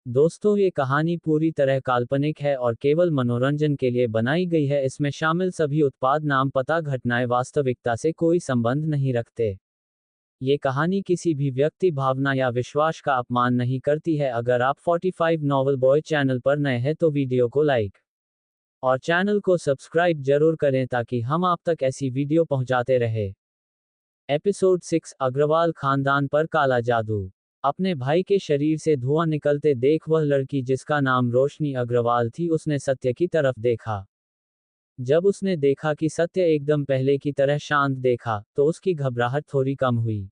दोस्तों, ये कहानी पूरी तरह काल्पनिक है और केवल मनोरंजन के लिए बनाई गई है। इसमें शामिल सभी उत्पाद, नाम, पता, घटनाएं वास्तविकता से कोई संबंध नहीं रखते। ये कहानी किसी भी व्यक्ति, भावना या विश्वास का अपमान नहीं करती है। अगर आप 45 नॉवल बॉय चैनल पर नए हैं तो वीडियो को लाइक और चैनल को सब्सक्राइब जरूर करें ताकि हम आप तक ऐसी वीडियो पहुंचाते रहे। एपिसोड 6, अग्रवाल खानदान पर काला जादू। अपने भाई के शरीर से धुआं निकलते देख वह लड़की, जिसका नाम रोशनी अग्रवाल थी, उसने सत्य की तरफ देखा। जब उसने देखा कि सत्य एकदम पहले की तरह शांत देखा, तो उसकी घबराहट थोड़ी कम हुई।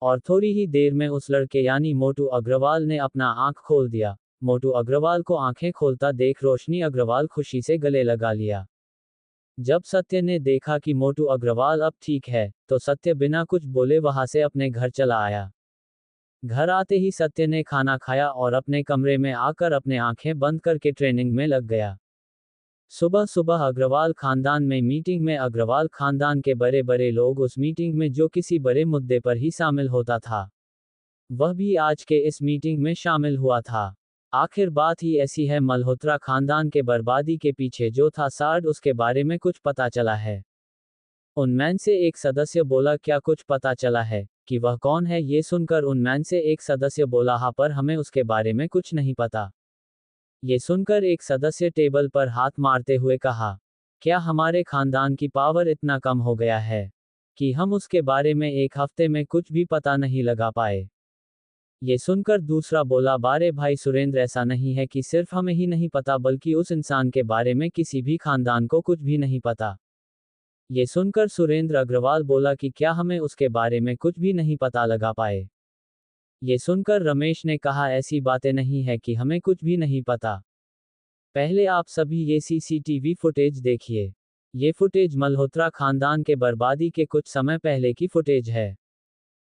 और थोड़ी ही देर में उस लड़के यानी मोटू अग्रवाल ने अपना आंख खोल दिया। मोटू अग्रवाल को आंखें खोलता देख रोशनी अग्रवाल खुशी से गले लगा लिया। जब सत्य ने देखा कि मोटू अग्रवाल अब ठीक है, तो सत्य बिना कुछ बोले वहां से अपने घर चला आया। घर आते ही सत्य ने खाना खाया और अपने कमरे में आकर अपने आंखें बंद करके ट्रेनिंग में लग गया। सुबह सुबह अग्रवाल खानदान में मीटिंग में अग्रवाल खानदान के बड़े बड़े लोग उस मीटिंग में जो किसी बड़े मुद्दे पर ही शामिल होता था, वह भी आज के इस मीटिंग में शामिल हुआ था। आखिर बात ही ऐसी है, मल्होत्रा खानदान के बर्बादी के पीछे जो था सार्ड, उसके बारे में कुछ पता चला है। उनमें से एक सदस्य बोला, क्या कुछ पता चला है कि वह कौन है? ये सुनकर उनमें से एक सदस्य बोला, हाँ, पर हमें उसके बारे में कुछ नहीं पता। ये सुनकर एक सदस्य टेबल पर हाथ मारते हुए कहा, क्या हमारे खानदान की पावर इतना कम हो गया है कि हम उसके बारे में एक हफ्ते में कुछ भी पता नहीं लगा पाए? ये सुनकर दूसरा बोला, बारे भाई सुरेंद्र, ऐसा नहीं है कि सिर्फ हमें ही नहीं पता, बल्कि उस इंसान के बारे में किसी भी खानदान को कुछ भी नहीं पता। ये सुनकर सुरेंद्र अग्रवाल बोला कि क्या हमें उसके बारे में कुछ भी नहीं पता लगा पाए? ये सुनकर रमेश ने कहा, ऐसी बातें नहीं है कि हमें कुछ भी नहीं पता। पहले आप सभी ये सीसीटीवी फुटेज देखिए। ये फुटेज मल्होत्रा खानदान के बर्बादी के कुछ समय पहले की फुटेज है,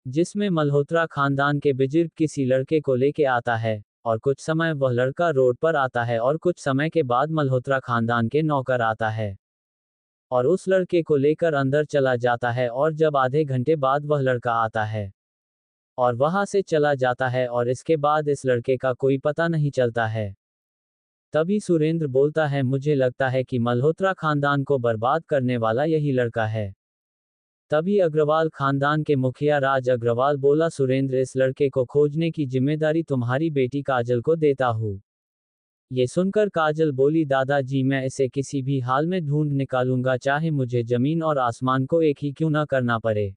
जिसमें मल्होत्रा खानदान के बुजुर्ग किसी लड़के को लेके आता है, और कुछ समय वह लड़का रोड पर आता है, और कुछ समय के बाद मल्होत्रा खानदान के नौकर आता है और उस लड़के को लेकर अंदर चला जाता है। और जब आधे घंटे बाद वह लड़का आता है और वहां से चला जाता है, और इसके बाद इस लड़के का कोई पता नहीं चलता है। तभी सुरेंद्र बोलता है, मुझे लगता है कि मल्होत्रा खानदान को बर्बाद करने वाला यही लड़का है। तभी अग्रवाल खानदान के मुखिया राज अग्रवाल बोला, सुरेंद्र, इस लड़के को खोजने की जिम्मेदारी तुम्हारी बेटी काजल को देता हूँ। ये सुनकर काजल बोली, दादाजी, मैं इसे किसी भी हाल में ढूंढ निकालूंगा, चाहे मुझे जमीन और आसमान को एक ही क्यों ना करना पड़े।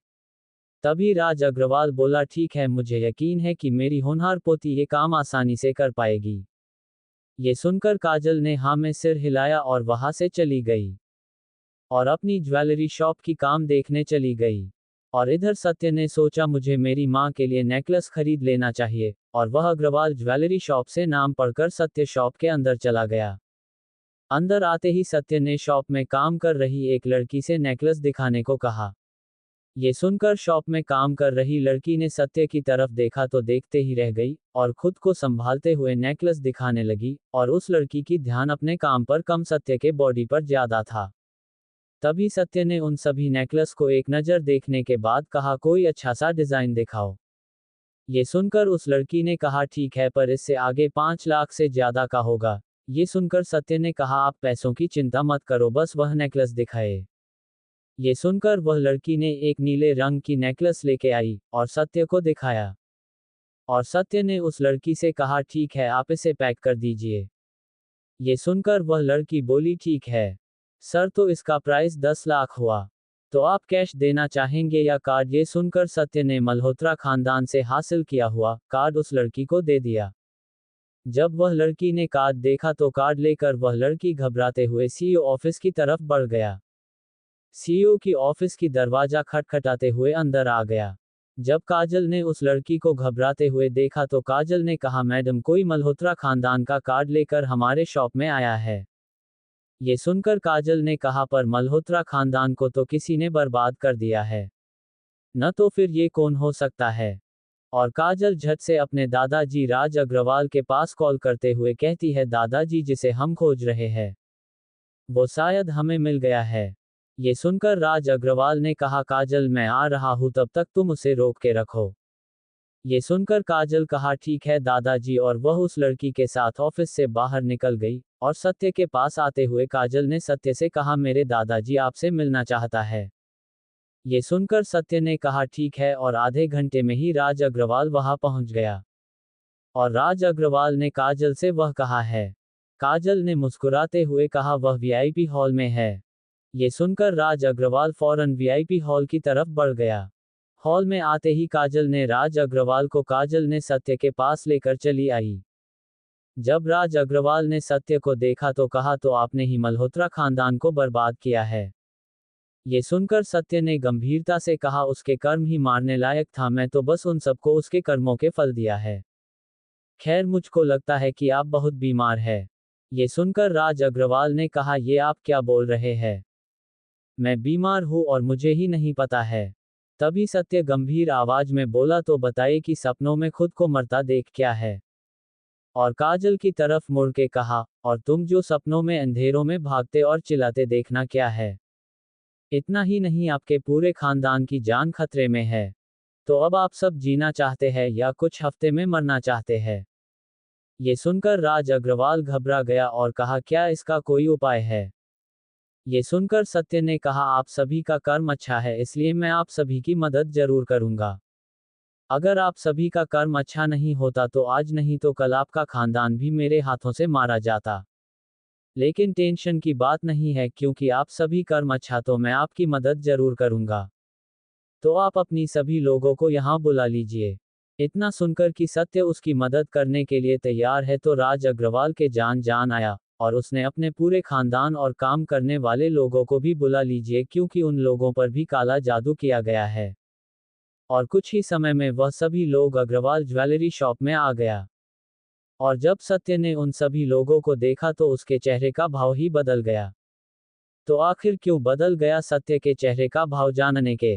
तभी राज अग्रवाल बोला, ठीक है, मुझे यकीन है कि मेरी होनहार पोती ये काम आसानी से कर पाएगी। ये सुनकर काजल ने हाँ में सिर हिलाया और वहां से चली गई और अपनी ज्वेलरी शॉप की काम देखने चली गई। और इधर सत्य ने सोचा, मुझे मेरी माँ के लिए नेकलेस खरीद लेना चाहिए, और वह अग्रवाल ज्वेलरी शॉप से नाम पढ़कर सत्य शॉप के अंदर चला गया। अंदर आते ही सत्य ने शॉप में काम कर रही एक लड़की से नेकलेस दिखाने को कहा। ये सुनकर शॉप में काम कर रही लड़की ने सत्य की तरफ देखा तो देखते ही रह गई, और खुद को संभालते हुए नेकलेस दिखाने लगी, और उस लड़की की ध्यान अपने काम पर कम, सत्य के बॉडी पर ज्यादा था। तभी सत्य ने उन सभी नेकलेस को एक नज़र देखने के बाद कहा, कोई अच्छा सा डिजाइन दिखाओ। ये सुनकर उस लड़की ने कहा, ठीक है, पर इससे आगे 5 लाख से ज्यादा का होगा। ये सुनकर सत्य ने कहा, आप पैसों की चिंता मत करो, बस वह नेकलेस दिखाए। ये सुनकर वह लड़की ने एक नीले रंग की नेकलेस लेके आई और सत्य को दिखाया, और सत्य ने उस लड़की से कहा, ठीक है, आप इसे पैक कर दीजिए। ये सुनकर वह लड़की बोली, ठीक है सर, तो इसका प्राइस 10 लाख हुआ, तो आप कैश देना चाहेंगे या कार्ड? ये सुनकर सत्य ने मल्होत्रा खानदान से हासिल किया हुआ कार्ड उस लड़की को दे दिया। जब वह लड़की ने कार्ड देखा तो कार्ड लेकर वह लड़की घबराते हुए सीईओ ऑफिस की तरफ बढ़ गया। सीईओ की ऑफिस की दरवाजा खटखटाते हुए अंदर आ गया। जब काजल ने उस लड़की को घबराते हुए देखा तो काजल ने कहा, मैडम, कोई मल्होत्रा खानदान का कार्ड लेकर हमारे शॉप में आया है। ये सुनकर काजल ने कहा, पर मल्होत्रा खानदान को तो किसी ने बर्बाद कर दिया है न, तो फिर ये कौन हो सकता है? और काजल झट से अपने दादाजी राज अग्रवाल के पास कॉल करते हुए कहती है, दादाजी, जिसे हम खोज रहे हैं वो शायद हमें मिल गया है। ये सुनकर राज अग्रवाल ने कहा, काजल, मैं आ रहा हूं, तब तक तुम उसे रोक के रखो। ये सुनकर काजल कहा ठीक है दादाजी, और वह उस लड़की के साथ ऑफिस से बाहर निकल गई। और सत्य के पास आते हुए काजल ने सत्य से कहा मेरे दादाजी आपसे मिलना चाहता है। ये सुनकर सत्य ने कहा ठीक है, और आधे घंटे में ही राज अग्रवाल वहां पहुंच गया। और राज अग्रवाल ने काजल से वह कहा है। काजल ने मुस्कुराते हुए कहा वह वीआईपी हॉल में है। ये सुनकर राज अग्रवाल फौरन वीआईपी हॉल की तरफ बढ़ गया। हॉल में आते ही काजल ने राज अग्रवाल को काजल ने सत्य के पास लेकर चली आई। जब राज अग्रवाल ने सत्य को देखा तो कहा तो आपने ही मल्होत्रा खानदान को बर्बाद किया है। ये सुनकर सत्य ने गंभीरता से कहा उसके कर्म ही मारने लायक था, मैं तो बस उन सबको उसके कर्मों के फल दिया है। खैर मुझको लगता है कि आप बहुत बीमार है। ये सुनकर राज अग्रवाल ने कहा ये आप क्या बोल रहे हैं, मैं बीमार हूँ और मुझे ही नहीं पता है। तभी सत्य गंभीर आवाज में बोला तो बताइए कि सपनों में खुद को मरता देख क्या है। और काजल की तरफ मुड़ के कहा और तुम जो सपनों में अंधेरों में भागते और चिल्लाते देखना क्या है। इतना ही नहीं आपके पूरे खानदान की जान खतरे में है। तो अब आप सब जीना चाहते हैं या कुछ हफ्ते में मरना चाहते हैं। ये सुनकर राज अग्रवाल घबरा गया और कहा क्या इसका कोई उपाय है। ये सुनकर सत्य ने कहा आप सभी का कर्म अच्छा है, इसलिए मैं आप सभी की मदद जरूर करूंगा। अगर आप सभी का कर्म अच्छा नहीं होता तो आज नहीं तो कल आपका खानदान भी मेरे हाथों से मारा जाता। लेकिन टेंशन की बात नहीं है, क्योंकि आप सभी कर्म अच्छा तो मैं आपकी मदद जरूर करूंगा। तो आप अपनी सभी लोगों को यहाँ बुला लीजिए। इतना सुनकर कि सत्य उसकी मदद करने के लिए तैयार है तो राज अग्रवाल के जान आया, और उसने अपने पूरे खानदान और काम करने वाले लोगों को भी बुला लीजिए, क्योंकि उन लोगों पर भी काला जादू किया गया है। और कुछ ही समय में वह सभी लोग अग्रवाल ज्वेलरी शॉप में आ गया। और जब सत्य ने उन सभी लोगों को देखा तो उसके चेहरे का भाव ही बदल गया। तो आखिर क्यों बदल गया, सत्य के चेहरे का भाव जानने के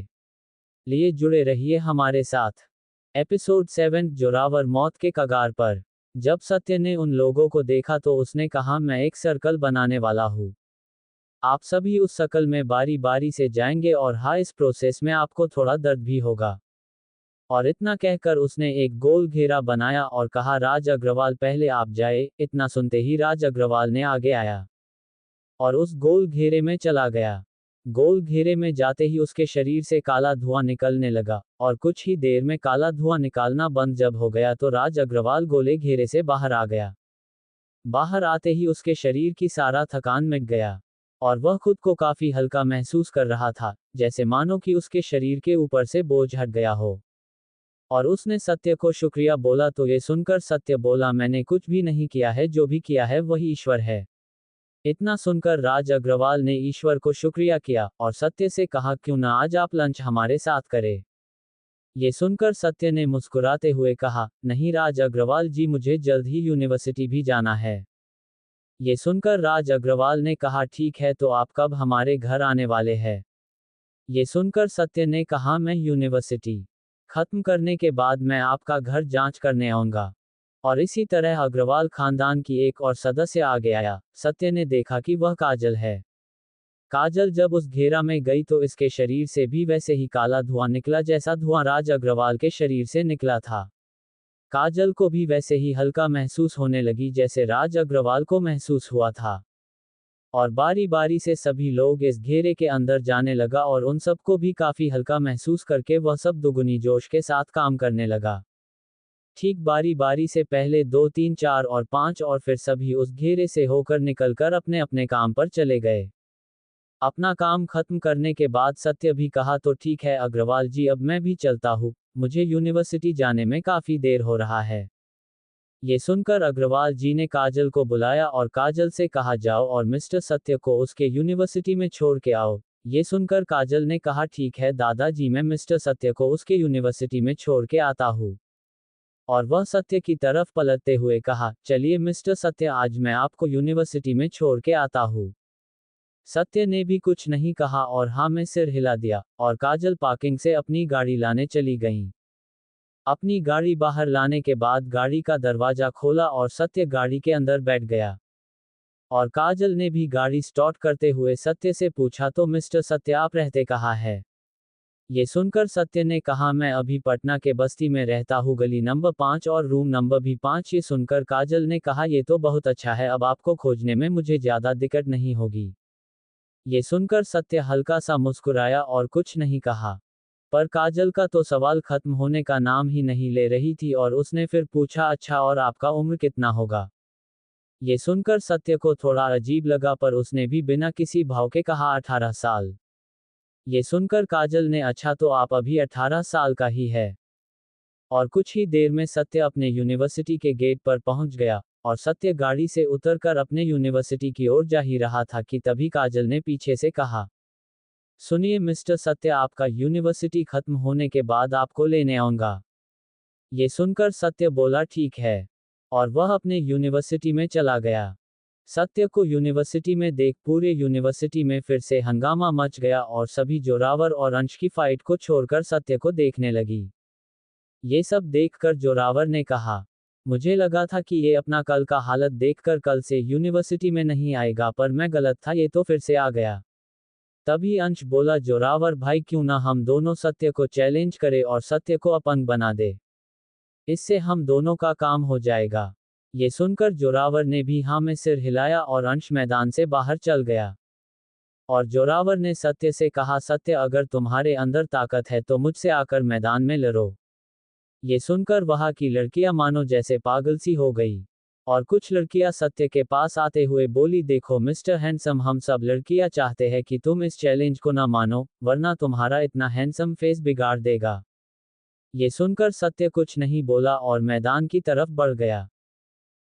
लिए जुड़े रहिए हमारे साथ। एपिसोड 7 जोरावर मौत के कगार पर। जब सत्य ने उन लोगों को देखा तो उसने कहा मैं एक सर्कल बनाने वाला हूँ। आप सभी उस सर्कल में बारी बारी से जाएंगे और हाँ, इस प्रोसेस में आपको थोड़ा दर्द भी होगा। और इतना कहकर उसने एक गोल घेरा बनाया और कहा राज अग्रवाल पहले आप जाए। इतना सुनते ही राज अग्रवाल ने आगे आया और उस गोल घेरे में चला गया। गोल घेरे में जाते ही उसके शरीर से काला धुआं निकलने लगा, और कुछ ही देर में काला धुआं निकालना बंद जब हो गया तो राज अग्रवाल गोले घेरे से बाहर आ गया। बाहर आते ही उसके शरीर की सारा थकान मिट गया, और वह खुद को काफी हल्का महसूस कर रहा था, जैसे मानो कि उसके शरीर के ऊपर से बोझ हट गया हो। और उसने सत्य को शुक्रिया बोला तो ये सुनकर सत्य बोला मैंने कुछ भी नहीं किया है, जो भी किया है वही ईश्वर है। इतना सुनकर राज अग्रवाल ने ईश्वर को शुक्रिया किया और सत्य से कहा क्यों ना आज आप लंच हमारे साथ करें। ये सुनकर सत्य ने मुस्कुराते हुए कहा नहीं राज अग्रवाल जी, मुझे जल्द ही यूनिवर्सिटी भी जाना है। ये सुनकर राज अग्रवाल ने कहा ठीक है, तो आप कब हमारे घर आने वाले हैं। ये सुनकर सत्य ने कहा मैं यूनिवर्सिटी खत्म करने के बाद मैं आपका घर जांच करने आऊंगा। और इसी तरह अग्रवाल खानदान की एक और सदस्य आगे आया। सत्य ने देखा कि वह काजल है। काजल जब उस घेरा में गई तो इसके शरीर से भी वैसे ही काला धुआं निकला जैसा धुआं राज अग्रवाल के शरीर से निकला था। काजल को भी वैसे ही हल्का महसूस होने लगी जैसे राज अग्रवाल को महसूस हुआ था। और बारी बारी से सभी लोग इस घेरे के अंदर जाने लगा और उन सबको भी काफी हल्का महसूस करके वह सब दुगुनी जोश के साथ काम करने लगा। ठीक बारी बारी से पहले 2 3 4 और 5 और फिर सभी उस घेरे से होकर निकलकर अपने अपने काम पर चले गए। अपना काम खत्म करने के बाद सत्य भी कहा तो ठीक है अग्रवाल जी, अब मैं भी चलता हूँ, मुझे यूनिवर्सिटी जाने में काफी देर हो रहा है। ये सुनकर अग्रवाल जी ने काजल को बुलाया और काजल से कहा जाओ और मिस्टर सत्य को उसके यूनिवर्सिटी में छोड़ के आओ। ये सुनकर काजल ने कहा ठीक है दादाजी, मैं मिस्टर सत्य को उसके यूनिवर्सिटी में छोड़ के आता हूँ। और वह सत्य की तरफ पलटते हुए कहा चलिए मिस्टर सत्य, आज मैं आपको यूनिवर्सिटी में छोड़ के आता हूँ। सत्य ने भी कुछ नहीं कहा और हाँ में सिर हिला दिया, और काजल पार्किंग से अपनी गाड़ी लाने चली गईं। अपनी गाड़ी बाहर लाने के बाद गाड़ी का दरवाजा खोला और सत्य गाड़ी के अंदर बैठ गया। और काजल ने भी गाड़ी स्टार्ट करते हुए सत्य से पूछा तो मिस्टर सत्य, आप रहते कहाँ है। ये सुनकर सत्य ने कहा, मैं अभी पटना के बस्ती में रहता हूँ, गली नंबर 5 और रूम नंबर भी 5। ये सुनकर काजल ने कहा, ये तो बहुत अच्छा है, अब आपको खोजने में मुझे ज्यादा दिक्कत नहीं होगी। ये सुनकर सत्य हल्का सा मुस्कुराया और कुछ नहीं कहा। पर काजल का तो सवाल खत्म होने का नाम ही नहीं ले रही थी और उसने फिर पूछा, अच्छा और आपका उम्र कितना होगा? ये सुनकर सत्य को थोड़ा अजीब लगा पर उसने भी बिना किसी भाव के कहा, 18 साल। ये सुनकर काजल ने, अच्छा तो आप अभी 18 साल का ही है। और कुछ ही देर में सत्य अपने यूनिवर्सिटी के गेट पर पहुंच गया और सत्य गाड़ी से उतरकर अपने यूनिवर्सिटी की ओर जा ही रहा था कि तभी काजल ने पीछे से कहा, सुनिए मिस्टर सत्य, आपका यूनिवर्सिटी खत्म होने के बाद आपको लेने आऊंगा। ये सुनकर सत्य बोला, ठीक है। और वह अपने यूनिवर्सिटी में चला गया। सत्य को यूनिवर्सिटी में देख पूरे यूनिवर्सिटी में फिर से हंगामा मच गया और सभी जोरावर और अंश की फाइट को छोड़कर सत्य को देखने लगी। ये सब देखकर जोरावर ने कहा, मुझे लगा था कि ये अपना कल का हालत देखकर कल से यूनिवर्सिटी में नहीं आएगा, पर मैं गलत था, ये तो फिर से आ गया। तभी अंश बोला, जोरावर भाई क्यों ना हम दोनों सत्य को चैलेंज करें और सत्य को अपंग बना दे। इससे हम दोनों का काम हो जाएगा। ये सुनकर जोरावर ने भी हाँ में सिर हिलाया और अंश मैदान से बाहर चल गया। और जोरावर ने सत्य से कहा, सत्य अगर तुम्हारे अंदर ताकत है तो मुझसे आकर मैदान में लड़ो। ये सुनकर वहां की लड़कियां मानो जैसे पागल सी हो गई। और कुछ लड़कियां सत्य के पास आते हुए बोली, देखो मिस्टर हैंडसम, हम सब लड़कियां चाहते हैं कि तुम इस चैलेंज को ना मानो, वरना तुम्हारा इतना हैंडसम फेस बिगाड़ देगा। ये सुनकर सत्य कुछ नहीं बोला और मैदान की तरफ बढ़ गया।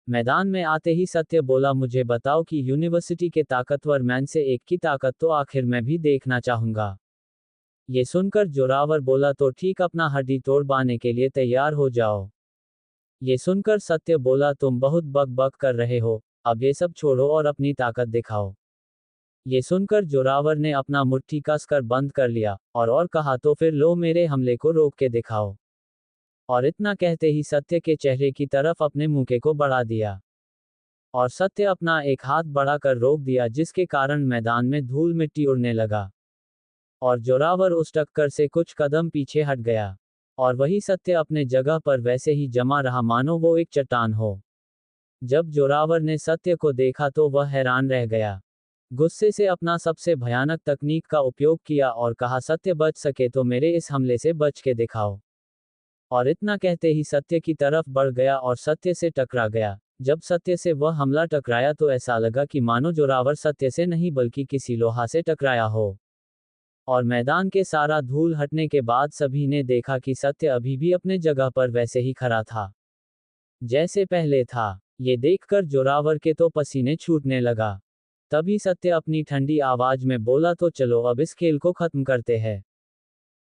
मैदान में आते ही सत्य बोला, मुझे बताओ कि यूनिवर्सिटी के ताकतवर मैन से एक की ताकत तो आखिर मैं भी देखना चाहूंगा। ये सुनकर जोरावर बोला, तो ठीक, अपना हड्डी तोड़ बाने के लिए तैयार हो जाओ। ये सुनकर सत्य बोला, तुम बहुत बक बक कर रहे हो, अब ये सब छोड़ो और अपनी ताकत दिखाओ। ये सुनकर जोरावर ने अपना मुट्ठी कसकर बंद कर लिया और कहा, तो फिर लो मेरे हमले को रोक के दिखाओ। और इतना कहते ही सत्य के चेहरे की तरफ अपने मुंह को बढ़ा दिया। और सत्य अपना एक हाथ बढ़ाकर रोक दिया, जिसके कारण मैदान में धूल मिट्टी उड़ने लगा। और जोरावर उस टक्कर से कुछ कदम पीछे हट गया। और वही सत्य अपने जगह पर वैसे ही जमा रहा मानो वो एक चट्टान हो। जब जोरावर ने सत्य को देखा तो वह हैरान रह गया। गुस्से से अपना सबसे भयानक तकनीक का उपयोग किया और कहा, सत्य बच सके तो मेरे इस हमले से बच के दिखाओ। और इतना कहते ही सत्य की तरफ बढ़ गया और सत्य से टकरा गया। जब सत्य से वह हमला टकराया तो ऐसा लगा कि मानो जोरावर सत्य से नहीं बल्कि किसी लोहा से टकराया हो। और मैदान के सारा धूल हटने के बाद सभी ने देखा कि सत्य अभी भी अपने जगह पर वैसे ही खड़ा था, जैसे पहले था। ये देखकर जोरावर के तो पसीने छूटने लगा। तभी सत्य अपनी ठंडी आवाज में बोला, तो चलो अब इस खेल को खत्म करते हैं।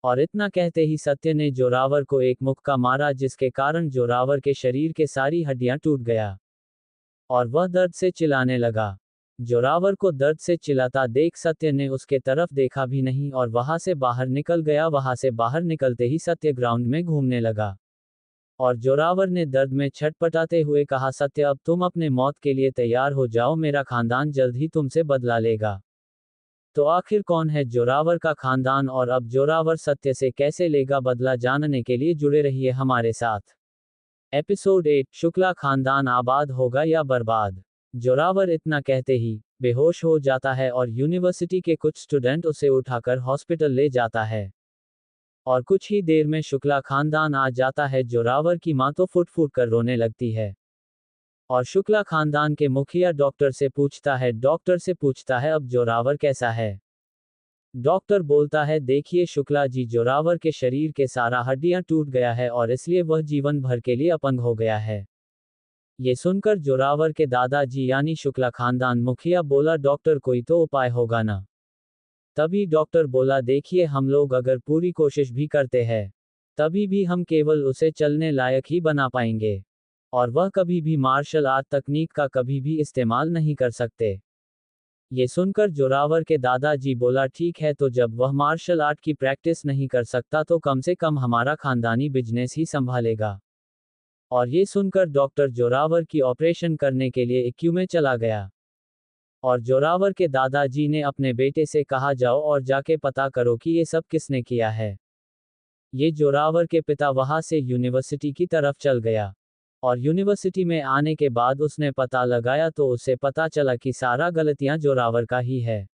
और इतना कहते ही सत्य ने जोरावर को एक मुक्का मारा, जिसके कारण जोरावर के शरीर के सारी हड्डियां टूट गया। और वह दर्द से चिल्लाने लगा। जोरावर को दर्द से चिल्लाता देख सत्य ने उसके तरफ देखा भी नहीं और वहां से बाहर निकल गया। वहां से बाहर निकलते ही सत्य ग्राउंड में घूमने लगा। और जोरावर ने दर्द में छटपटाते हुए कहा, सत्य अब तुम अपने मौत के लिए तैयार हो जाओ, मेरा खानदान जल्द ही तुमसे बदला लेगा। तो आखिर कौन है जोरावर का खानदान और अब जोरावर सत्य से कैसे लेगा बदला, जानने के लिए जुड़े रहिए हमारे साथ। एपिसोड 8, शुक्ला खानदान आबाद होगा या बर्बाद। जोरावर इतना कहते ही बेहोश हो जाता है और यूनिवर्सिटी के कुछ स्टूडेंट उसे उठाकर हॉस्पिटल ले जाता है। और कुछ ही देर में शुक्ला खानदान आ जाता है। जोरावर की मां तो फुट फुट कर रोने लगती है। और शुक्ला खानदान के मुखिया डॉक्टर से पूछता है अब जोरावर कैसा है। डॉक्टर बोलता है, देखिए शुक्ला जी, जोरावर के शरीर के सारा हड्डियां टूट गया है और इसलिए वह जीवन भर के लिए अपंग हो गया है। ये सुनकर जोरावर के दादाजी यानी शुक्ला खानदान मुखिया बोला, डॉक्टर कोई तो उपाय होगा ना। तभी डॉक्टर बोला, देखिए हम लोग अगर पूरी कोशिश भी करते हैं तभी भी हम केवल उसे चलने लायक ही बना पाएंगे। और वह कभी भी मार्शल आर्ट तकनीक का कभी भी इस्तेमाल नहीं कर सकते। ये सुनकर जोरावर के दादाजी बोला, ठीक है, तो जब वह मार्शल आर्ट की प्रैक्टिस नहीं कर सकता तो कम से कम हमारा खानदानी बिजनेस ही संभालेगा। और ये सुनकर डॉक्टर जोरावर की ऑपरेशन करने के लिए ICU में चला गया। और जोरावर के दादाजी ने अपने बेटे से कहा, जाओ और जाके पता करो कि ये सब किसने किया है। ये जोरावर के पिता वहां से यूनिवर्सिटी की तरफ चल गया। और यूनिवर्सिटी में आने के बाद उसने पता लगाया तो उसे पता चला कि सारा गलतियां जोरावर का ही है।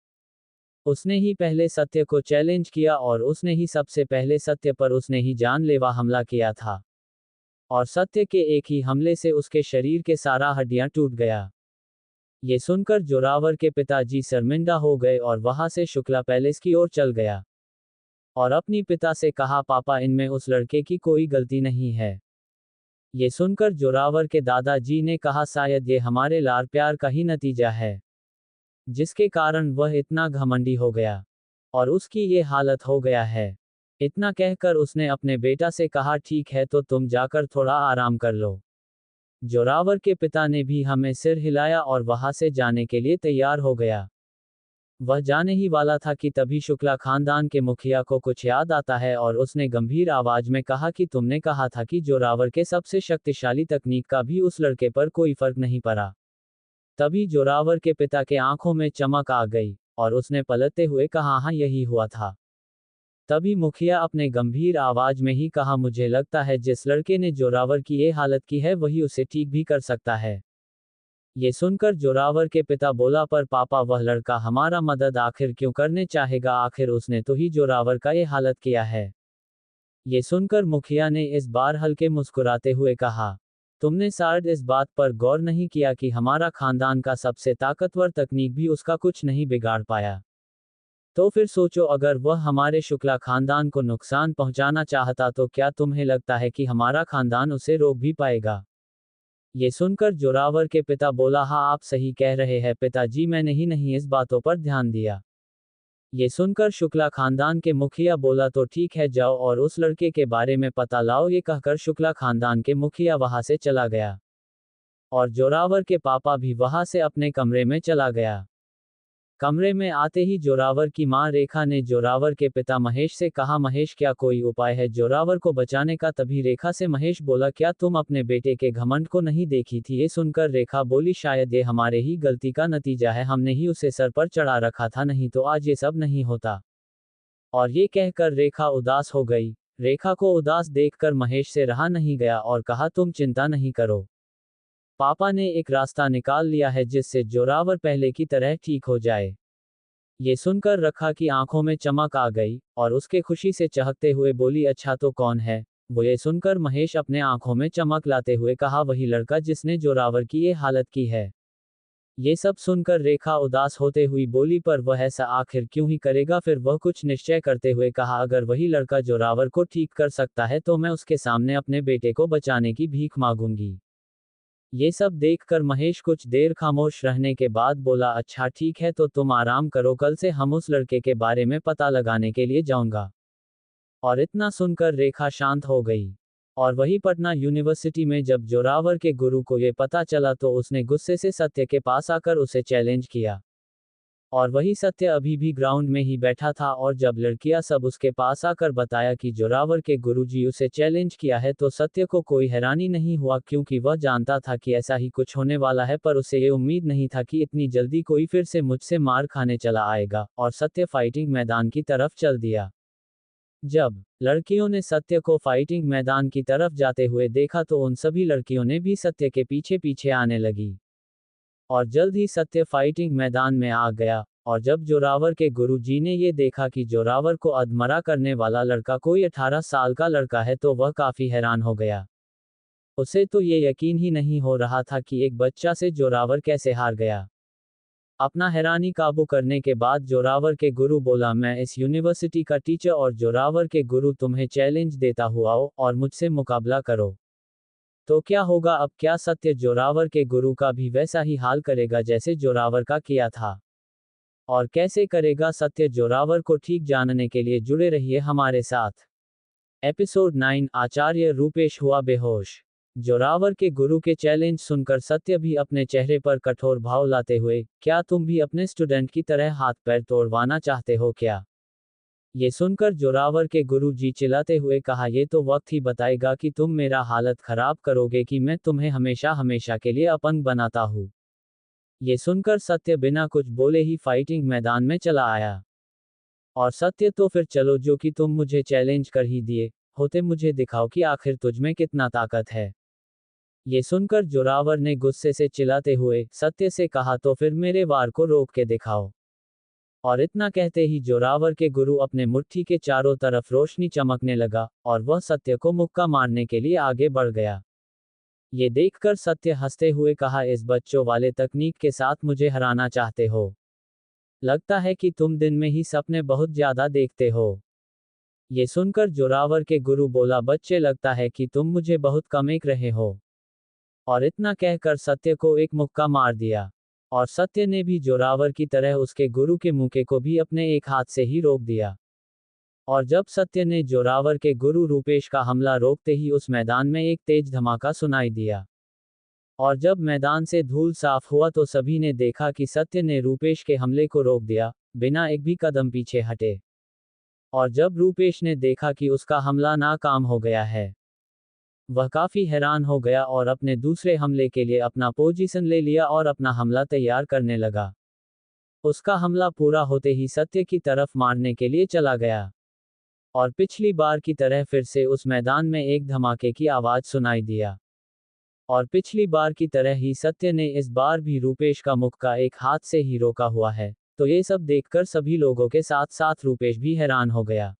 उसने ही पहले सत्य को चैलेंज किया और उसने ही सबसे पहले सत्य पर उसने ही जानलेवा हमला किया था। और सत्य के एक ही हमले से उसके शरीर के सारा हड्डियां टूट गया। ये सुनकर जोरावर के पिताजी शर्मिंदा हो गए और वहां से शुक्ला पैलेस की ओर चल गया। और अपनी पिता से कहा, पापा, इनमें उस लड़के की कोई गलती नहीं है। ये सुनकर जोरावर के दादाजी ने कहा, शायद ये हमारे लाड़ प्यार का ही नतीजा है, जिसके कारण वह इतना घमंडी हो गया और उसकी ये हालत हो गया है। इतना कहकर उसने अपने बेटा से कहा, ठीक है, तो तुम जाकर थोड़ा आराम कर लो। जोरावर के पिता ने भी हमें सिर हिलाया और वहां से जाने के लिए तैयार हो गया। वह जाने ही वाला था कि तभी शुक्ला खानदान के मुखिया को कुछ याद आता है और उसने गंभीर आवाज में कहा कि तुमने कहा था कि जोरावर के सबसे शक्तिशाली तकनीक का भी उस लड़के पर कोई फर्क नहीं पड़ा। तभी जोरावर के पिता के आंखों में चमक आ गई और उसने पलटते हुए कहा, हाँ, यही हुआ था। तभी मुखिया अपने गंभीर आवाज में ही कहा, मुझे लगता है जिस लड़के ने जोरावर की ये हालत की है वही उसे ठीक भी कर सकता है। ये सुनकर जोरावर के पिता बोला, पर पापा, वह लड़का हमारा मदद आखिर क्यों करने चाहेगा, आखिर उसने तो ही जोरावर का ये हालत किया है। ये सुनकर मुखिया ने इस बार हल्के मुस्कुराते हुए कहा, तुमने शायद इस बात पर गौर नहीं किया कि हमारा खानदान का सबसे ताकतवर तकनीक भी उसका कुछ नहीं बिगाड़ पाया। तो फिर सोचो, अगर वह हमारे शुक्ला खानदान को नुकसान पहुंचाना चाहता तो क्या तुम्हें लगता है कि हमारा खानदान उसे रोक भी पाएगा। ये सुनकर जोरावर के पिता बोला, हाँ, आप सही कह रहे हैं पिताजी, मैंने ही नहीं इस बातों पर ध्यान दिया। ये सुनकर शुक्ला खानदान के मुखिया बोला, तो ठीक है, जाओ और उस लड़के के बारे में पता लाओ। ये कहकर शुक्ला खानदान के मुखिया वहां से चला गया और जोरावर के पापा भी वहां से अपने कमरे में चला गया। कमरे में आते ही जोरावर की मां रेखा ने जोरावर के पिता महेश से कहा, महेश, क्या कोई उपाय है जोरावर को बचाने का। तभी रेखा से महेश बोला, क्या तुम अपने बेटे के घमंड को नहीं देखी थी। ये सुनकर रेखा बोली, शायद ये हमारे ही गलती का नतीजा है, हमने ही उसे सर पर चढ़ा रखा था, नहीं तो आज ये सब नहीं होता। और ये कहकर रेखा उदास हो गई। रेखा को उदास देखकर महेश से रहा नहीं गया और कहा, तुम चिंता नहीं करो, पापा ने एक रास्ता निकाल लिया है जिससे जोरावर पहले की तरह ठीक हो जाए। ये सुनकर रेखा की आंखों में चमक आ गई और उसके खुशी से चहकते हुए बोली, अच्छा, तो कौन है वो। ये सुनकर महेश अपने आंखों में चमक लाते हुए कहा, वही लड़का जिसने जोरावर की ये हालत की है। ये सब सुनकर रेखा उदास होते हुई बोली, पर वह ऐसा आखिर क्यों ही करेगा। फिर वह कुछ निश्चय करते हुए कहा, अगर वही लड़का जोरावर को ठीक कर सकता है तो मैं उसके सामने अपने बेटे को बचाने की भीख मांगूंगी। ये सब देखकर महेश कुछ देर खामोश रहने के बाद बोला, अच्छा, ठीक है, तो तुम आराम करो, कल से हम उस लड़के के बारे में पता लगाने के लिए जाऊंगा। और इतना सुनकर रेखा शांत हो गई। और वही पटना यूनिवर्सिटी में जब जोरावर के गुरु को ये पता चला तो उसने गुस्से से सत्य के पास आकर उसे चैलेंज किया। और वही सत्य अभी भी ग्राउंड में ही बैठा था और जब लड़कियां सब उसके पास आकर बताया कि जोरावर के गुरुजी उसे चैलेंज किया है तो सत्य को कोई हैरानी नहीं हुआ, क्योंकि वह जानता था कि ऐसा ही कुछ होने वाला है, पर उसे ये उम्मीद नहीं था कि इतनी जल्दी कोई फिर से मुझसे मार खाने चला आएगा। और सत्य फाइटिंग मैदान की तरफ चल दिया। जब लड़कियों ने सत्य को फाइटिंग मैदान की तरफ जाते हुए देखा तो उन सभी लड़कियों ने भी सत्य के पीछे पीछे आने लगी। और जल्द ही सत्य फाइटिंग मैदान में आ गया। और जब जोरावर के गुरुजी ने ये देखा कि जोरावर को अधमरा करने वाला लड़का कोई 18 साल का लड़का है तो वह काफी हैरान हो गया। उसे तो ये यकीन ही नहीं हो रहा था कि एक बच्चा से जोरावर कैसे हार गया। अपना हैरानी काबू करने के बाद जोरावर के गुरु बोला, मैं इस यूनिवर्सिटी का टीचर और जोरावर के गुरु तुम्हें चैलेंज देता हुआ आओ और मुझसे मुकाबला करो। तो क्या होगा अब, क्या सत्य जोरावर के गुरु का भी वैसा ही हाल करेगा जैसे जोरावर का किया था। और कैसे करेगा सत्य जोरावर को ठीक जानने के लिए जुड़े रहिए हमारे साथ। एपिसोड 9, आचार्य रूपेश हुआ बेहोश। जोरावर के गुरु के चैलेंज सुनकर सत्य भी अपने चेहरे पर कठोर भाव लाते हुए, क्या तुम भी अपने स्टूडेंट की तरह हाथ पैर तोड़वाना चाहते हो क्या। ये सुनकर जोरावर के गुरु जी चिल्लाते हुए कहा, ये तो वक्त ही बताएगा कि तुम मेरा हालत खराब करोगे कि मैं तुम्हें हमेशा हमेशा के लिए अपंग बनाता हूँ। ये सुनकर सत्य बिना कुछ बोले ही फाइटिंग मैदान में चला आया। और सत्य तो फिर चलो, जो कि तुम मुझे चैलेंज कर ही दिए होते, मुझे दिखाओ कि आखिर तुझमें कितना ताकत है। ये सुनकर जोरावर ने गुस्से से चिल्लाते हुए सत्य से कहा, तो फिर मेरे वार को रोक के दिखाओ। और इतना कहते ही जोरावर के गुरु अपने मुट्ठी के चारों तरफ रोशनी चमकने लगा और वह सत्य को मुक्का मारने के लिए आगे बढ़ गया। ये देखकर सत्य हंसते हुए कहा, इस बच्चों वाले तकनीक के साथ मुझे हराना चाहते हो? लगता है कि तुम दिन में ही सपने बहुत ज्यादा देखते हो। ये सुनकर जोरावर के गुरु बोला, बच्चे लगता है कि तुम मुझे बहुत कम एक रहे हो। और इतना कहकर सत्य को एक मुक्का मार दिया। और सत्य ने भी जोरावर की तरह उसके गुरु के मुक्के को भी अपने एक हाथ से ही रोक दिया। और जब सत्य ने जोरावर के गुरु रूपेश का हमला रोकते ही उस मैदान में एक तेज धमाका सुनाई दिया। और जब मैदान से धूल साफ हुआ तो सभी ने देखा कि सत्य ने रूपेश के हमले को रोक दिया, बिना एक भी कदम पीछे हटे। और जब रूपेश ने देखा कि उसका हमला नाकाम हो गया है, वह काफी हैरान हो गया और अपने दूसरे हमले के लिए अपना पोजीशन ले लिया और अपना हमला तैयार करने लगा। उसका हमला पूरा होते ही सत्य की तरफ मारने के लिए चला गया। और पिछली बार की तरह फिर से उस मैदान में एक धमाके की आवाज सुनाई दिया। और पिछली बार की तरह ही सत्य ने इस बार भी रूपेश का मुक्का एक हाथ से ही रोका हुआ है। तो ये सब देखकर सभी लोगों के साथ साथ रूपेश भी हैरान हो गया।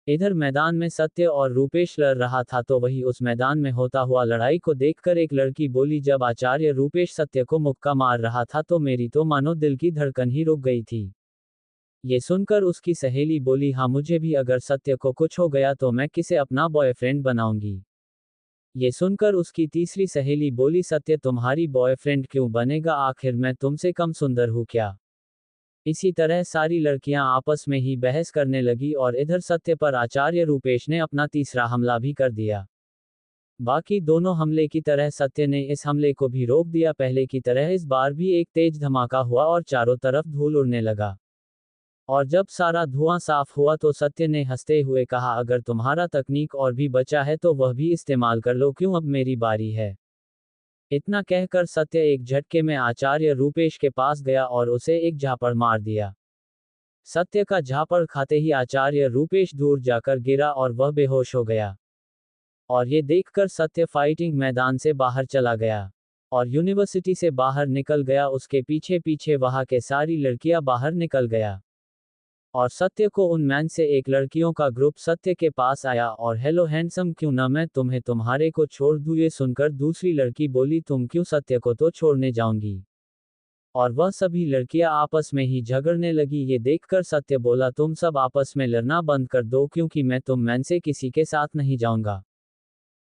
इधर मैदान में सत्य और रूपेश लड़ रहा था, तो वही उस मैदान में होता हुआ लड़ाई को देखकर एक लड़की बोली, जब आचार्य रूपेश सत्य को मुक्का मार रहा था तो मेरी तो मानो दिल की धड़कन ही रुक गई थी। ये सुनकर उसकी सहेली बोली, हाँ मुझे भी, अगर सत्य को कुछ हो गया तो मैं किसे अपना बॉयफ्रेंड बनाऊंगी। ये सुनकर उसकी तीसरी सहेली बोली, सत्य तुम्हारी बॉयफ्रेंड क्यों बनेगा, आखिर मैं तुमसे कम सुंदर हूँ क्या। इसी तरह सारी लड़कियां आपस में ही बहस करने लगी और इधर सत्य पर आचार्य रूपेश ने अपना तीसरा हमला भी कर दिया। बाकी दोनों हमले की तरह सत्य ने इस हमले को भी रोक दिया। पहले की तरह इस बार भी एक तेज धमाका हुआ और चारों तरफ धूल उड़ने लगा। और जब सारा धुआं साफ हुआ तो सत्य ने हंसते हुए कहा, अगर तुम्हारा तकनीक और भी बचा है तो वह भी इस्तेमाल कर लो, क्यों, अब मेरी बारी है। इतना कहकर सत्य एक झटके में आचार्य रूपेश के पास गया और उसे एक झापड़ मार दिया। सत्य का झापड़ खाते ही आचार्य रूपेश दूर जाकर गिरा और वह बेहोश हो गया। और ये देखकर सत्य फाइटिंग मैदान से बाहर चला गया और यूनिवर्सिटी से बाहर निकल गया। उसके पीछे पीछे वहां के सारी लड़कियां बाहर निकल गया। और सत्य को उनमें से एक लड़कियों का ग्रुप सत्य के पास आया और, हेलो हैंडसम, क्यों ना मैं तुम्हें तुम्हारे को छोड़ दूं। ये सुनकर दूसरी लड़की बोली, तुम क्यों, सत्य को तो छोड़ने जाऊंगी। और वह सभी लड़कियां आपस में ही झगड़ने लगी। ये देखकर सत्य बोला, तुम सब आपस में लड़ना बंद कर दो, क्योंकि मैं तुम में से किसी के साथ नहीं जाऊंगा।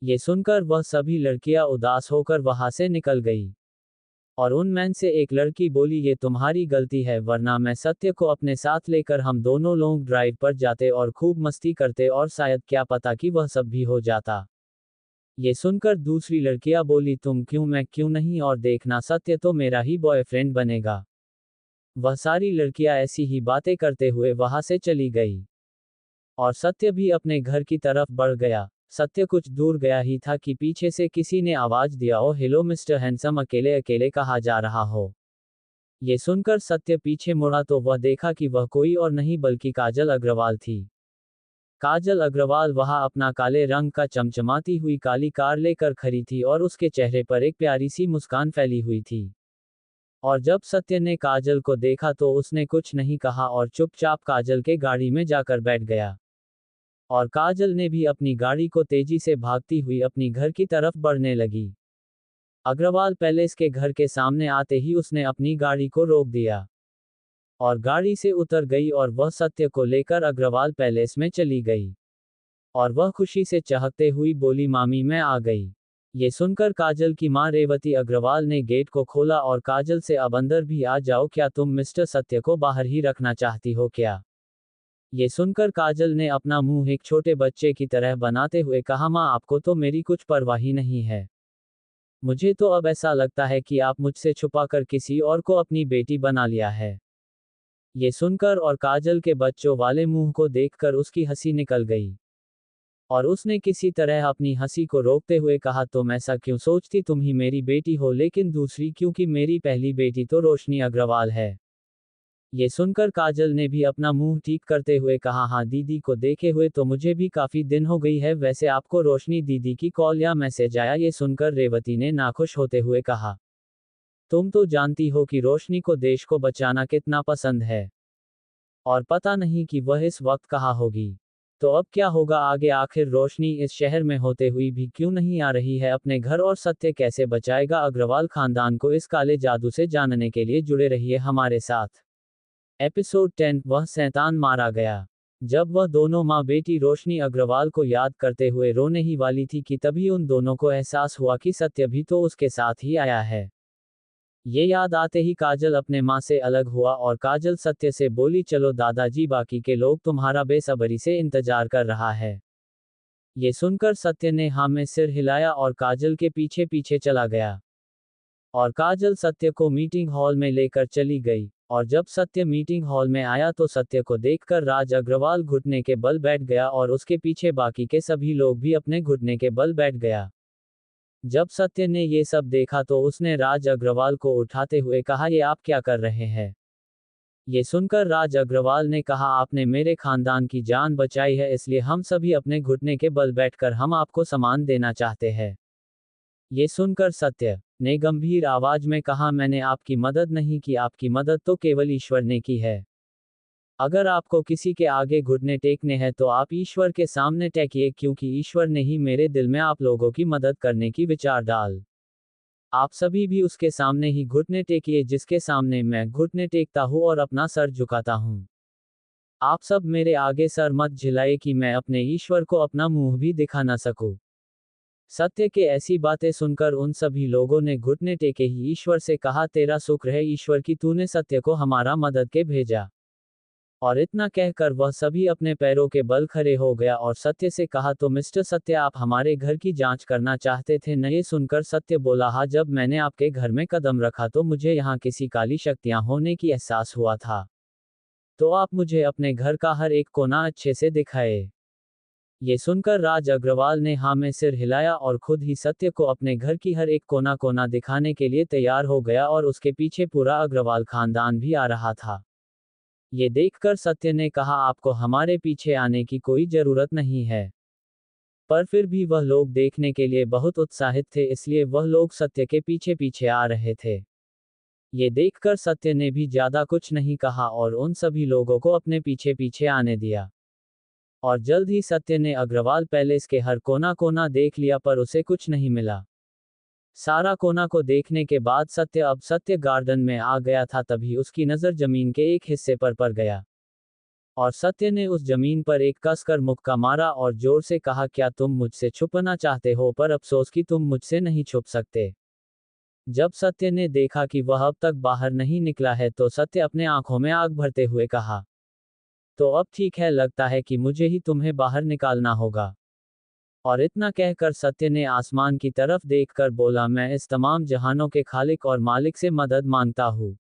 ये सुनकर वह सभी लड़कियां उदास होकर वहां से निकल गई। और उनमें से एक लड़की बोली, ये तुम्हारी गलती है, वरना मैं सत्य को अपने साथ लेकर हम दोनों लोग ड्राइव पर जाते और खूब मस्ती करते और शायद क्या पता कि वह सब भी हो जाता। ये सुनकर दूसरी लड़कियां बोली, तुम क्यों, मैं क्यों नहीं, और देखना सत्य तो मेरा ही बॉयफ्रेंड बनेगा। वह सारी लड़कियां ऐसी ही बातें करते हुए वहां से चली गई। और सत्य भी अपने घर की तरफ बढ़ गया। सत्य कुछ दूर गया ही था कि पीछे से किसी ने आवाज दिया, ओ हेलो मिस्टर हैंडसम, अकेले अकेले कहाँ जा रहा हो। ये सुनकर सत्य पीछे मुड़ा तो वह देखा कि वह कोई और नहीं बल्कि काजल अग्रवाल थी। काजल अग्रवाल वहां अपना काले रंग का चमचमाती हुई काली कार लेकर खड़ी थी और उसके चेहरे पर एक प्यारी सी मुस्कान फैली हुई थी। और जब सत्य ने काजल को देखा तो उसने कुछ नहीं कहा और चुपचाप काजल के गाड़ी में जाकर बैठ गया। और काजल ने भी अपनी गाड़ी को तेजी से भागती हुई अपनी घर की तरफ बढ़ने लगी। अग्रवाल पैलेस के घर के सामने आते ही उसने अपनी गाड़ी को रोक दिया और गाड़ी से उतर गई और वह सत्य को लेकर अग्रवाल पैलेस में चली गई। और वह खुशी से चहकते हुई बोली, मामी मैं आ गई। ये सुनकर काजल की मां रेवती अग्रवाल ने गेट को खोला और काजल से, अब अंदर भी आ जाओ, क्या तुम मिस्टर सत्य को बाहर ही रखना चाहती हो क्या। ये सुनकर काजल ने अपना मुंह एक छोटे बच्चे की तरह बनाते हुए कहा, मां आपको तो मेरी कुछ परवाह ही नहीं है। मुझे तो अब ऐसा लगता है कि आप मुझसे छुपाकर किसी और को अपनी बेटी बना लिया है। ये सुनकर और काजल के बच्चों वाले मुंह को देखकर उसकी हंसी निकल गई। और उसने किसी तरह अपनी हंसी को रोकते हुए कहा, तुम ऐसा क्यों सोचती, तुम ही मेरी बेटी हो, लेकिन दूसरी, क्योंकि मेरी पहली बेटी तो रोशनी अग्रवाल है। ये सुनकर काजल ने भी अपना मुंह ठीक करते हुए कहा, हाँ दीदी को देखे हुए तो मुझे भी काफी दिन हो गई है, वैसे आपको रोशनी दीदी की कॉल या मैसेज आया? ये सुनकर रेवती ने नाखुश होते हुए कहा, तुम तो जानती हो कि रोशनी को देश को बचाना कितना पसंद है, और पता नहीं कि वह इस वक्त कहाँ होगी। तो अब क्या होगा आगे, आखिर रोशनी इस शहर में होते हुई भी क्यों नहीं आ रही है अपने घर, और सत्य कैसे बचाएगा अग्रवाल खानदान को इस काले जादू से? जानने के लिए जुड़े रहिए हमारे साथ। एपिसोड 10, वह शैतान मारा गया। जब वह दोनों माँ बेटी रोशनी अग्रवाल को याद करते हुए रोने ही वाली थी कि तभी उन दोनों को एहसास हुआ कि सत्य भी तो उसके साथ ही आया है। ये याद आते ही काजल अपने माँ से अलग हुआ और काजल सत्य से बोली, चलो दादाजी, बाकी के लोग तुम्हारा बेसब्री से इंतजार कर रहा है। ये सुनकर सत्य ने हाँ में सिर हिलाया और काजल के पीछे पीछे चला गया। और काजल सत्य को मीटिंग हॉल में लेकर चली गई। और जब सत्य मीटिंग हॉल में आया तो सत्य को देखकर राज अग्रवाल घुटने के बल बैठ गया और उसके पीछे बाकी के सभी लोग भी अपने घुटने के बल बैठ गया। जब सत्य ने ये सब देखा तो उसने राज अग्रवाल को उठाते हुए कहा, ये आप क्या कर रहे हैं? ये सुनकर राज अग्रवाल ने कहा, आपने मेरे खानदान की जान बचाई है, इसलिए हम सभी अपने घुटने के बल बैठकर हम आपको सम्मान देना चाहते हैं। ये सुनकर सत्य ने गंभीर आवाज में कहा, मैंने आपकी मदद नहीं की, आपकी मदद तो केवल ईश्वर ने की है। अगर आपको किसी के आगे घुटने टेकने हैं तो आप ईश्वर के सामने टेकिए, क्योंकि ईश्वर ने ही मेरे दिल में आप लोगों की मदद करने की विचार डाल। आप सभी भी उसके सामने ही घुटने टेकिए जिसके सामने मैं घुटने टेकता हूँ और अपना सर झुकाता हूँ। आप सब मेरे आगे सर मत झिलाए कि मैं अपने ईश्वर को अपना मुंह भी दिखा ना सकूं। सत्य के ऐसी बातें सुनकर उन सभी लोगों ने घुटने टेके ही ईश्वर से कहा, तेरा शुक्र है ईश्वर की तूने सत्य को हमारा मदद के भेजा। और इतना कहकर वह सभी अपने पैरों के बल खड़े हो गया और सत्य से कहा, तो मिस्टर सत्य, आप हमारे घर की जांच करना चाहते थे न? ये सुनकर सत्य बोला, हाँ, जब मैंने आपके घर में कदम रखा तो मुझे यहाँ किसी काली शक्तियां होने की एहसास हुआ था। तो आप मुझे अपने घर का हर एक कोना अच्छे से दिखाए। ये सुनकर राज अग्रवाल ने हाँ में सिर हिलाया और खुद ही सत्य को अपने घर की हर एक कोना कोना दिखाने के लिए तैयार हो गया और उसके पीछे पूरा अग्रवाल खानदान भी आ रहा था। ये देखकर सत्य ने कहा, आपको हमारे पीछे आने की कोई जरूरत नहीं है। पर फिर भी वह लोग देखने के लिए बहुत उत्साहित थे, इसलिए वह लोग सत्य के पीछे पीछे आ रहे थे। ये देखकर सत्य ने भी ज्यादा कुछ नहीं कहा और उन सभी लोगों को अपने पीछे पीछे आने दिया। और जल्द ही सत्य ने अग्रवाल पैलेस के हर कोना कोना देख लिया, पर उसे कुछ नहीं मिला। सारा कोना को देखने के बाद सत्य गार्डन में आ गया था, तभी उसकी नज़र जमीन के एक हिस्से पर पड़ गया। और सत्य ने उस जमीन पर एक कसकर मुक्का मारा और जोर से कहा, क्या तुम मुझसे छुपना चाहते हो? पर अफसोस कि तुम मुझसे नहीं छुप सकते। जब सत्य ने देखा कि वह अब तक बाहर नहीं निकला है तो सत्य अपने आंखों में आग भरते हुए कहा, तो अब ठीक है, लगता है कि मुझे ही तुम्हें बाहर निकालना होगा। और इतना कहकर सत्य ने आसमान की तरफ देखकर बोला, मैं इस तमाम जहानों के खालिक और मालिक से मदद मांगता हूँ।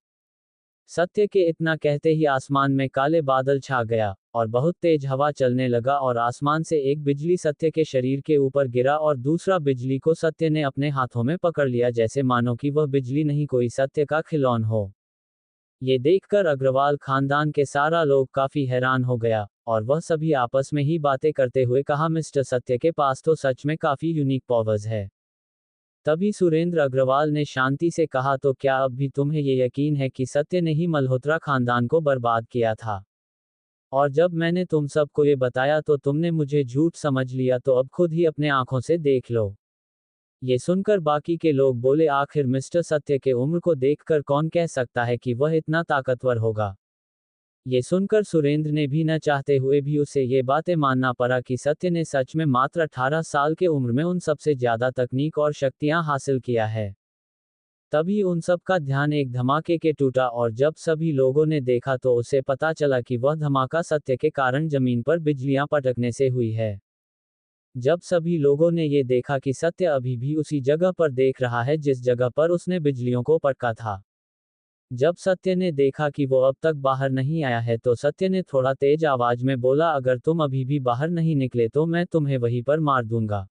सत्य के इतना कहते ही आसमान में काले बादल छा गया और बहुत तेज हवा चलने लगा और आसमान से एक बिजली सत्य के शरीर के ऊपर गिरा और दूसरा बिजली को सत्य ने अपने हाथों में पकड़ लिया, जैसे मानो कि वह बिजली नहीं कोई सत्य का खिलौना हो। ये देखकर अग्रवाल खानदान के सारा लोग काफी हैरान हो गया और वह सभी आपस में ही बातें करते हुए कहा, मिस्टर सत्य के पास तो सच में काफी यूनिक पावर्स है। तभी सुरेंद्र अग्रवाल ने शांति से कहा, तो क्या अब भी तुम्हें ये यकीन है कि सत्य ने ही मल्होत्रा खानदान को बर्बाद किया था? और जब मैंने तुम सबको ये बताया तो तुमने मुझे झूठ समझ लिया, तो अब खुद ही अपने आंखों से देख लो। ये सुनकर बाकी के लोग बोले, आखिर मिस्टर सत्य के उम्र को देखकर कौन कह सकता है कि वह इतना ताकतवर होगा? ये सुनकर सुरेंद्र ने भी न चाहते हुए भी उसे ये बातें मानना पड़ा कि सत्य ने सच में मात्र 18 साल के उम्र में उन सबसे ज्यादा तकनीक और शक्तियां हासिल किया है। तभी उन सब का ध्यान एक धमाके के टूटा और जब सभी लोगों ने देखा तो उसे पता चला कि वह धमाका सत्य के कारण जमीन पर बिजलियां पटकने से हुई है। जब सभी लोगों ने ये देखा कि सत्य अभी भी उसी जगह पर देख रहा है जिस जगह पर उसने बिजलियों को पटका था, जब सत्य ने देखा कि वो अब तक बाहर नहीं आया है तो सत्य ने थोड़ा तेज आवाज में बोला, अगर तुम अभी भी बाहर नहीं निकले तो मैं तुम्हें वहीं पर मार दूंगा।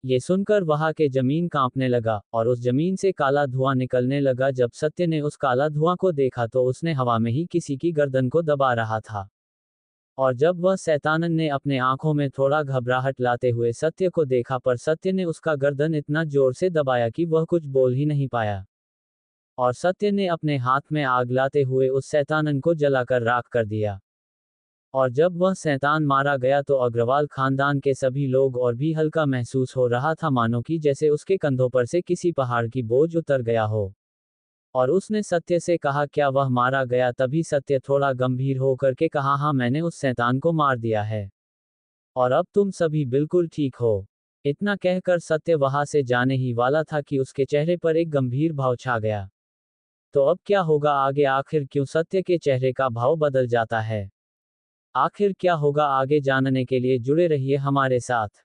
ये सुनकर वहां के जमीन कांपने लगा, और उस जमीन से काला धुआं निकलने लगा। जब सत्य ने उस काला धुआं को देखा तो उसने हवा में ही किसी की गर्दन को दबा रहा था। और जब वह शैतानन ने अपने आंखों में थोड़ा घबराहट लाते हुए सत्य को देखा, पर सत्य ने उसका गर्दन इतना जोर से दबाया कि वह कुछ बोल ही नहीं पाया। और सत्य ने अपने हाथ में आग लाते हुए उस शैतानन को जलाकर राख कर दिया। और जब वह शैतान मारा गया तो अग्रवाल खानदान के सभी लोग और भी हल्का महसूस हो रहा था, मानो कि जैसे उसके कंधों पर से किसी पहाड़ की बोझ उतर गया हो। और उसने सत्य से कहा, क्या वह मारा गया? तभी सत्य थोड़ा गंभीर होकर के कहा, हाँ, मैंने उस शैतान को मार दिया है। और अब तुम सभी बिल्कुल ठीक हो। इतना कहकर सत्य वहां से जाने ही वाला था कि उसके चेहरे पर एक गंभीर भाव छा गया। तो अब क्या होगा आगे? आखिर क्यों सत्य के चेहरे का भाव बदल जाता है? आखिर क्या होगा आगे जानने के लिए जुड़े रहिए हमारे साथ।